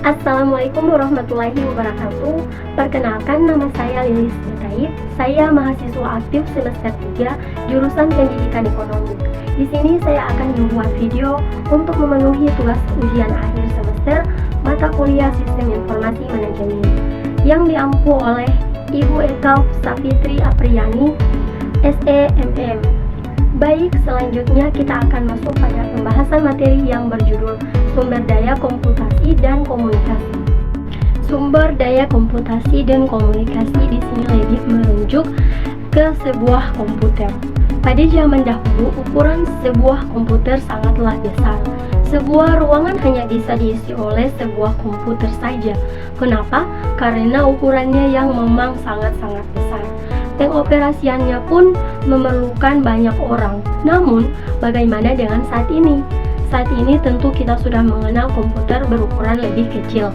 Assalamualaikum warahmatullahi wabarakatuh. Perkenalkan, nama saya Lilis Betaib. Saya mahasiswa aktif semester 3 jurusan Pendidikan Ekonomi. Di sini saya akan membuat video untuk memenuhi tugas ujian akhir semester mata kuliah Sistem Informasi Manajemen yang diampu oleh Ibu Eka Sapitri Apriyani, SEMM. Baik, selanjutnya kita akan masuk pada pembahasan materi yang berjudul Sumber Daya Komputasi dan Komunikasi. Sumber daya komputasi dan komunikasi di sini lebih merujuk ke sebuah komputer. Pada zaman dahulu, ukuran sebuah komputer sangatlah besar. Sebuah ruangan hanya bisa diisi oleh sebuah komputer saja. Kenapa? Karena ukurannya yang memang sangat-sangat besar. Pengoperasiannya pun memerlukan banyak orang. Namun, bagaimana dengan saat ini? Saat ini tentu kita sudah mengenal komputer berukuran lebih kecil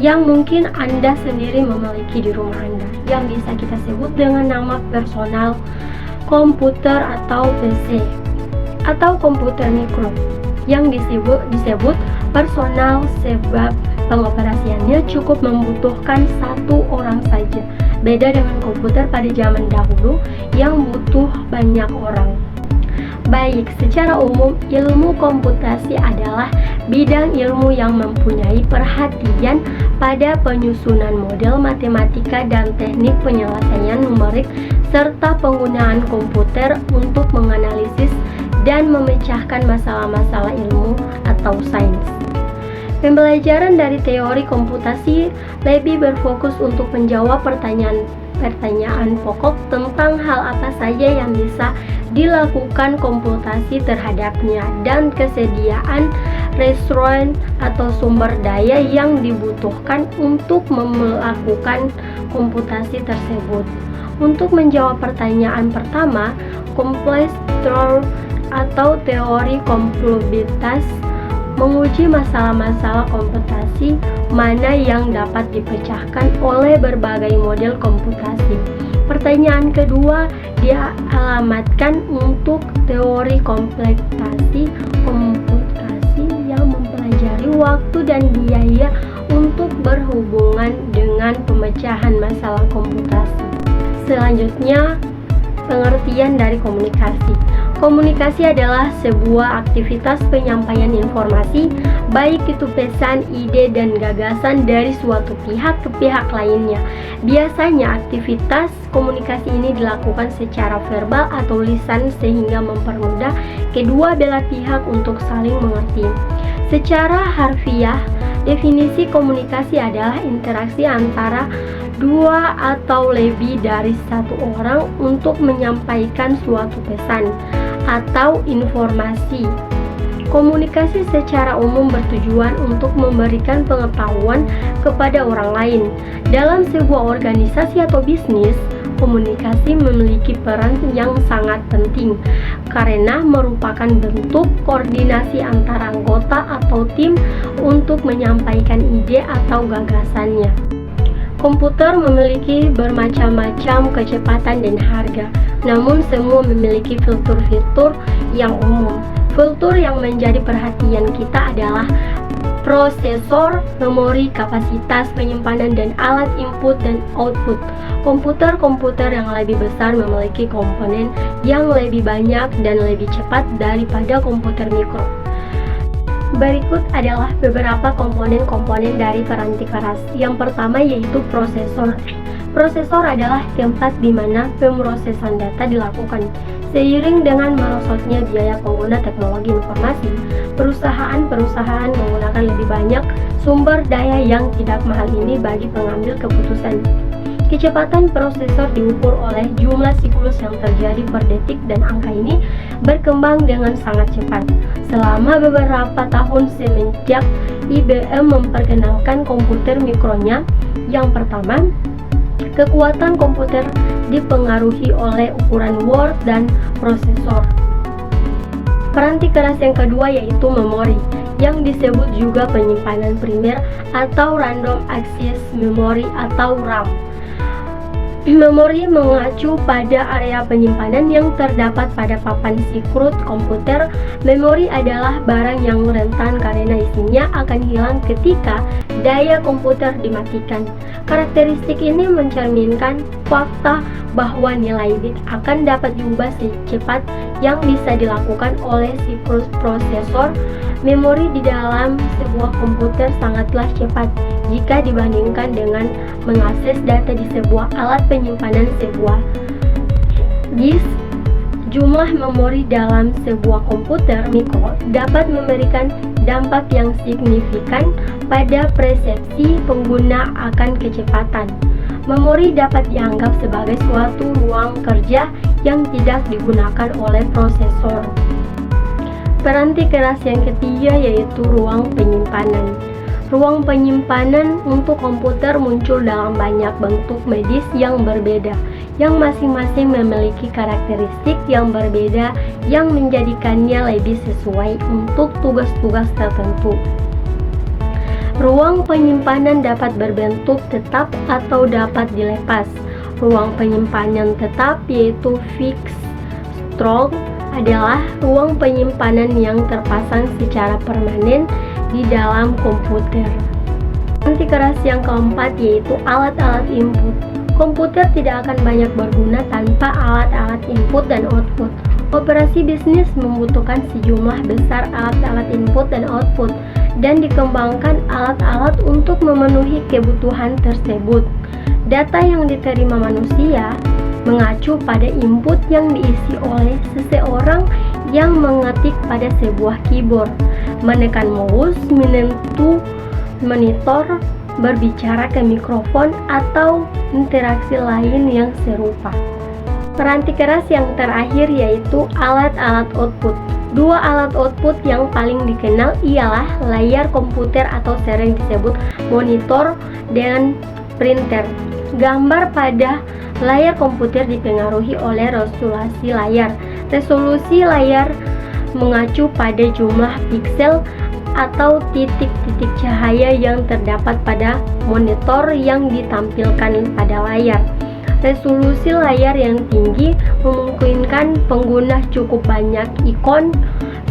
yang mungkin Anda sendiri memiliki di rumah Anda, yang bisa kita sebut dengan nama personal komputer atau PC atau komputer mikro yang disebut personal sebab pengoperasiannya cukup membutuhkan satu orang saja. Beda dengan komputer pada zaman dahulu yang butuh banyak orang. Baik, secara umum ilmu komputasi adalah bidang ilmu yang mempunyai perhatian pada penyusunan model matematika dan teknik penyelesaian numerik serta penggunaan komputer untuk menganalisis dan memecahkan masalah-masalah ilmu atau sains. Pembelajaran dari teori komputasi lebih berfokus untuk menjawab pertanyaan pokok tentang hal apa saja yang bisa dilakukan komputasi terhadapnya dan kesediaan resource atau sumber daya yang dibutuhkan untuk melakukan komputasi tersebut. Untuk menjawab pertanyaan pertama, complex theory atau teori kompleksitas menguji masalah-masalah komputasi mana yang dapat dipecahkan oleh berbagai model komputasi. Pertanyaan kedua dialamatkan untuk teori kompleksitasi komputasi yang mempelajari waktu dan biaya untuk berhubungan dengan pemecahan masalah komputasi. Selanjutnya, pengertian dari komunikasi. Komunikasi adalah sebuah aktivitas penyampaian informasi, baik itu pesan, ide, dan gagasan dari suatu pihak ke pihak lainnya. Biasanya aktivitas komunikasi ini dilakukan secara verbal atau lisan sehingga mempermudah kedua belah pihak untuk saling mengerti. Secara harfiah, definisi komunikasi adalah interaksi antara dua atau lebih dari satu orang untuk menyampaikan suatu pesan atau informasi. Komunikasi secara umum bertujuan untuk memberikan pengetahuan kepada orang lain. Dalam sebuah organisasi atau bisnis, komunikasi memiliki peran yang sangat penting karena merupakan bentuk koordinasi antara anggota atau tim untuk menyampaikan ide atau gagasannya. Komputer memiliki bermacam-macam kecepatan dan harga, namun semua memiliki fitur-fitur yang umum. Fitur yang menjadi perhatian kita adalah prosesor, memori, kapasitas penyimpanan, dan alat input dan output. Komputer-komputer yang lebih besar memiliki komponen yang lebih banyak dan lebih cepat daripada komputer mikro. Berikut adalah beberapa komponen-komponen dari peranti keras. Yang pertama yaitu prosesor. Prosesor adalah tempat di mana pemrosesan data dilakukan. Seiring dengan merosotnya biaya pengguna teknologi informasi, perusahaan-perusahaan menggunakan lebih banyak sumber daya yang tidak mahal ini bagi pengambil keputusan. Kecepatan prosesor diukur oleh jumlah siklus yang terjadi per detik dan angka ini berkembang dengan sangat cepat. Selama beberapa tahun semenjak IBM memperkenalkan komputer mikronya, yang pertama, kekuatan komputer dipengaruhi oleh ukuran Word dan prosesor. Peranti keras yang kedua yaitu memori, yang disebut juga penyimpanan primer atau random access memory atau RAM. Memori mengacu pada area penyimpanan yang terdapat pada papan sikrut komputer. Memori adalah barang yang rentan karena isinya akan hilang ketika daya komputer dimatikan. Karakteristik ini mencerminkan fakta bahwa nilai bit akan dapat diubah secepat yang bisa dilakukan oleh siklus prosesor. Memori di dalam sebuah komputer sangatlah cepat jika dibandingkan dengan mengakses data di sebuah alat penyimpanan sebuah disk. Jumlah memori dalam sebuah komputer mikro dapat memberikan dampak yang signifikan pada persepsi pengguna akan kecepatan. Memori dapat dianggap sebagai suatu ruang kerja yang tidak digunakan oleh prosesor. Peranti keras yang ketiga yaitu ruang penyimpanan. Ruang penyimpanan untuk komputer muncul dalam banyak bentuk medis yang berbeda, yang masing-masing memiliki karakteristik yang berbeda yang menjadikannya lebih sesuai untuk tugas-tugas tertentu. Ruang penyimpanan dapat berbentuk tetap atau dapat dilepas. Ruang penyimpanan tetap yaitu fixed strong adalah ruang penyimpanan yang terpasang secara permanen di dalam komputer. Peranti keras yang keempat yaitu alat-alat input. Komputer tidak akan banyak berguna tanpa alat-alat input dan output. Operasi bisnis membutuhkan sejumlah besar alat-alat input dan output, dan dikembangkan alat-alat untuk memenuhi kebutuhan tersebut. Data yang diterima manusia mengacu pada input yang diisi oleh seseorang yang mengetik pada sebuah keyboard, menekan mouse, menyentuh monitor, berbicara ke mikrofon, atau interaksi lain yang serupa. Peranti keras yang terakhir yaitu alat-alat output. Dua alat output yang paling dikenal ialah layar komputer atau sering disebut monitor dan printer. Gambar pada layar komputer dipengaruhi oleh resolusi layar. Resolusi layar mengacu pada jumlah piksel atau titik-titik cahaya yang terdapat pada monitor yang ditampilkan pada layar. Resolusi layar yang tinggi memungkinkan pengguna cukup banyak ikon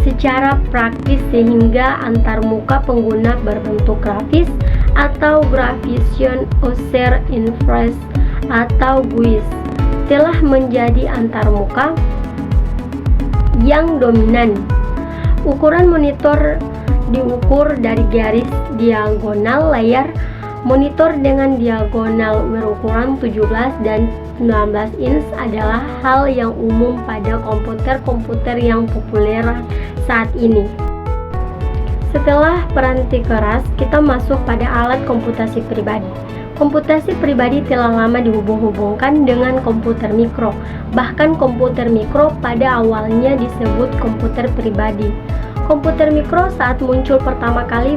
secara praktis sehingga antarmuka pengguna berbentuk grafis atau Graphision User Interface atau GUIS telah menjadi antarmuka yang dominan. Ukuran monitor diukur dari garis diagonal layar. Monitor dengan diagonal berukuran 17 dan 19 inch adalah hal yang umum pada komputer-komputer yang populer saat ini. Setelah peranti keras, kita masuk pada alat komputasi pribadi. Komputasi pribadi telah lama dihubung-hubungkan dengan komputer mikro. Bahkan komputer mikro pada awalnya disebut komputer pribadi. Komputer mikro saat muncul pertama kali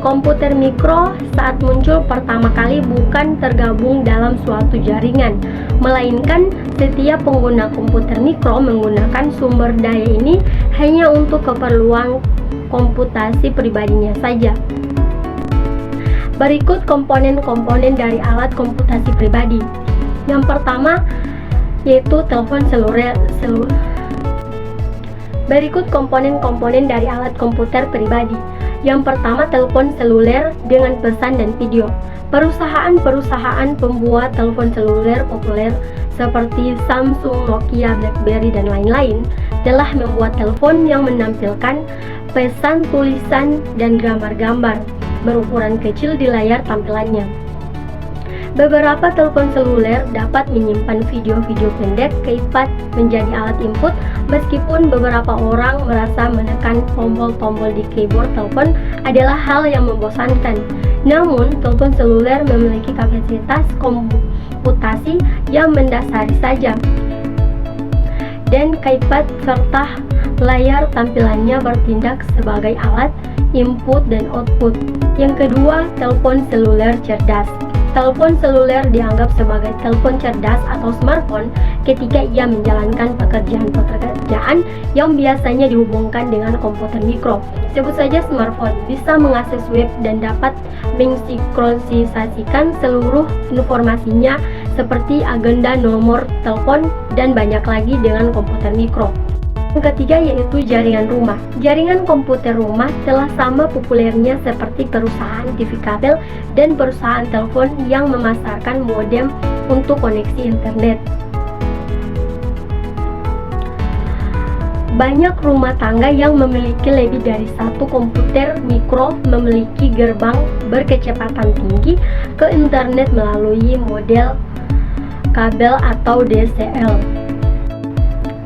Komputer mikro saat muncul pertama kali bukan tergabung dalam suatu jaringan, melainkan setiap pengguna komputer mikro menggunakan sumber daya ini hanya untuk keperluan komputasi pribadinya saja. Berikut komponen-komponen dari alat komputasi pribadi. Yang pertama yaitu telepon seluler. Berikut komponen-komponen dari alat komputer pribadi. Yang pertama, telepon seluler dengan pesan dan video. Perusahaan-perusahaan pembuat telepon seluler populer seperti Samsung, Nokia, BlackBerry, dan lain-lain telah membuat telepon yang menampilkan pesan tulisan dan gambar-gambar berukuran kecil di layar tampilannya. Beberapa telepon seluler dapat menyimpan video-video pendek keipat menjadi alat input, meskipun beberapa orang merasa menekan tombol-tombol di keyboard telepon adalah hal yang membosankan. Namun, telepon seluler memiliki kapasitas komputasi yang mendasari saja, dan keypad serta layar tampilannya bertindak sebagai alat input dan output. Yang kedua, telepon seluler cerdas. Telepon seluler dianggap sebagai telepon cerdas atau smartphone ketika ia menjalankan pekerjaan yang biasanya dihubungkan dengan komputer mikro. Sebut saja smartphone, bisa mengakses web dan dapat mensinkronisasikan seluruh informasinya seperti agenda, nomor telepon, dan banyak lagi dengan komputer mikro. Yang ketiga yaitu jaringan rumah. Jaringan komputer rumah telah sama populernya seperti perusahaan TV kabel dan perusahaan telepon yang memasarkan modem untuk koneksi internet. Banyak rumah tangga yang memiliki lebih dari satu komputer mikro memiliki gerbang berkecepatan tinggi ke internet melalui model kabel atau DSL.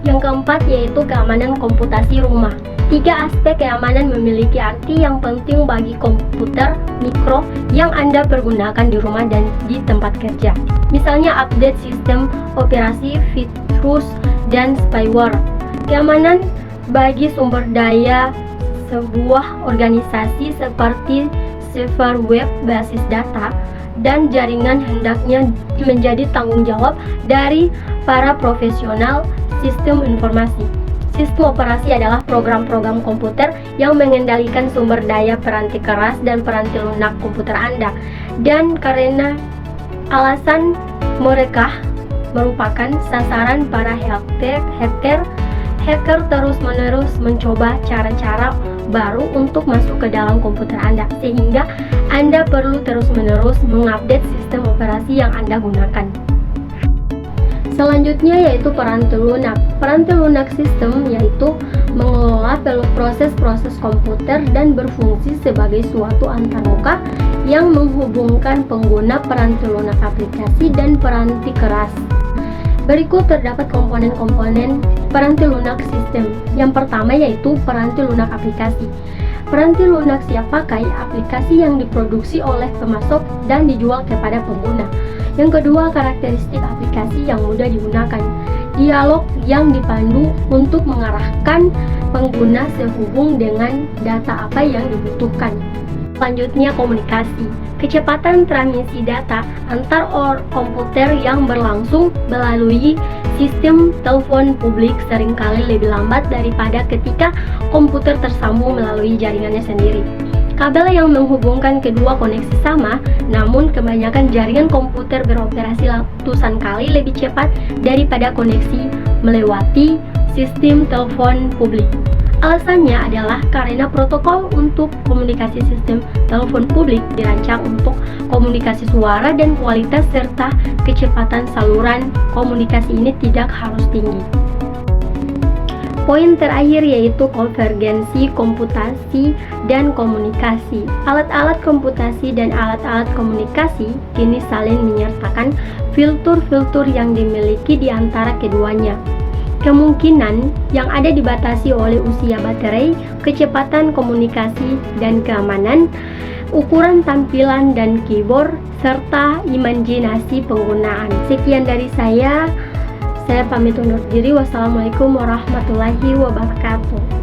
Yang keempat yaitu keamanan komputasi rumah. 3 aspek keamanan memiliki arti yang penting bagi komputer mikro yang Anda pergunakan di rumah dan di tempat kerja. Misalnya update sistem operasi, virus, dan spyware. Keamanan bagi sumber daya sebuah organisasi seperti server web basis data dan jaringan hendaknya menjadi tanggung jawab dari para profesional sistem informasi. Sistem operasi adalah program-program komputer yang mengendalikan sumber daya peranti keras dan peranti lunak komputer Anda. Dan karena alasan mereka merupakan sasaran para hacker terus-menerus mencoba cara-cara baru untuk masuk ke dalam komputer Anda, sehingga Anda perlu terus-menerus mengupdate sistem operasi yang Anda gunakan. Selanjutnya yaitu peranti lunak. Peranti lunak sistem yaitu mengelola proses-proses komputer dan berfungsi sebagai suatu antarmuka yang menghubungkan pengguna peranti lunak aplikasi dan peranti keras. Berikut terdapat komponen-komponen peranti lunak sistem. Yang pertama yaitu peranti lunak aplikasi. Peranti lunak siap pakai aplikasi yang diproduksi oleh pemasok dan dijual kepada pengguna. Yang kedua, karakteristik aplikasi yang mudah digunakan. Dialog yang dipandu untuk mengarahkan pengguna sehubung dengan data apa yang dibutuhkan. Selanjutnya, komunikasi. Kecepatan transmisi data antar komputer yang berlangsung melalui sistem telepon publik seringkali lebih lambat daripada ketika komputer tersambung melalui jaringannya sendiri. Kabel yang menghubungkan kedua koneksi sama, namun kebanyakan jaringan komputer beroperasi ratusan kali lebih cepat daripada koneksi melewati sistem telepon publik. Alasannya adalah karena protokol untuk komunikasi sistem telepon publik dirancang untuk komunikasi suara dan kualitas serta kecepatan saluran komunikasi ini tidak harus tinggi. Poin terakhir yaitu konvergensi komputasi dan komunikasi. Alat-alat komputasi dan alat-alat komunikasi kini saling menyertakan fitur-fitur yang dimiliki di antara keduanya. Kemungkinan yang ada dibatasi oleh usia baterai, kecepatan komunikasi dan keamanan, ukuran tampilan dan keyboard, serta imajinasi penggunaan. Sekian dari saya pamit undur diri. Wassalamualaikum warahmatullahi wabarakatuh.